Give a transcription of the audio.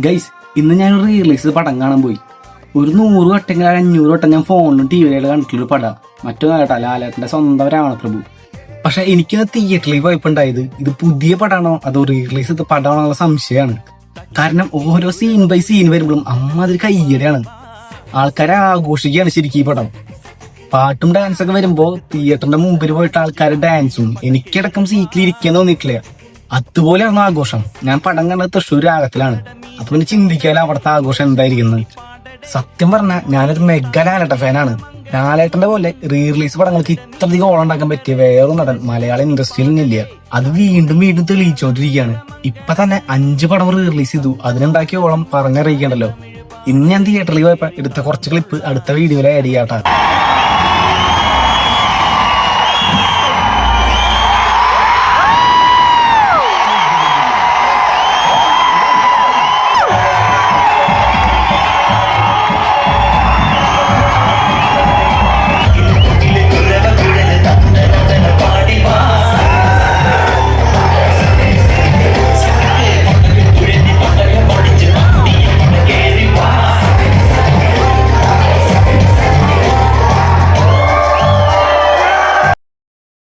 Guys, ഇന്ന് ഞാൻ release പടം കാണാൻ പോയി. ഒരു 100 വട്ടെങ്കിലും 500 വട്ടം ഞാൻ ഫോണിലും ടിവിയിലും കണ്ടിട്ടുള്ളൊരു പടം. മറ്റൊന്നും കേട്ടാ, ലാലേട്ടന്റെ സ്വന്തം രാവണപ്രഭു. പക്ഷെ എനിക്കിന്ന് തിയേറ്ററിൽ പോയപ്പോണ്ടായത് ഇത് പുതിയ പടമാണോ അതോ റിലീസ് ചെയ്ത പടമാണോ എന്നുള്ള സംശയമാണ്. കാരണം ഓരോ സീൻ ബൈ സീൻ വരുമ്പോഴും അമ്മാതിരി കയ്യടിയാണ്. ആൾക്കാരെ ആഘോഷിക്കുകയാണ് ശരിക്കും ഈ പടം. പാട്ടും ഡാൻസൊക്കെ വരുമ്പോ തിയേറ്ററിന്റെ മുമ്പിൽ പോയിട്ട് ആൾക്കാരുടെ ഡാൻസും എനിക്കടക്കം സീറ്റിൽ ഇരിക്കാൻ തോന്നിയിട്ടില്ല. അതുപോലെയാണ് ആഘോഷം. ഞാൻ പടം കണ്ടത് തൃശ്ശൂർ രാഗത്തിലാണ്. അപ്പൊ പിന്നെ ചിന്തിക്കാലോ അവിടുത്തെ ആഘോഷം എന്തായിരിക്കുന്നത്. സത്യം പറഞ്ഞാൽ ഞാനൊരു മെഗാ ലാലേട്ട ഫാനാണ്. ലാലേട്ടന്റെ പോലെ റിലീസ് പടങ്ങൾക്ക് ഇത്രയധികം ഓളം ഉണ്ടാക്കാൻ പറ്റിയ വേറൊരു നടൻ മലയാള ഇൻഡസ്ട്രിയിൽ ഇല്ല. അത് വീണ്ടും വീണ്ടും തെളിയിച്ചുകൊണ്ടിരിക്കുകയാണ്. ഇപ്പൊ തന്നെ 5 പടം റിലീസ് ചെയ്തു. അതിനുണ്ടാക്കിയ ഓളം പറഞ്ഞറിയിക്കണ്ടല്ലോ. ഇന്ന് ഞാൻ തിയേറ്ററിൽ പോയപ്പോ എടുത്ത കുറച്ച് ക്ലിപ്പ് അടുത്ത വീഡിയോയിൽ ആഡ് ചെയ്യാട്ടാ.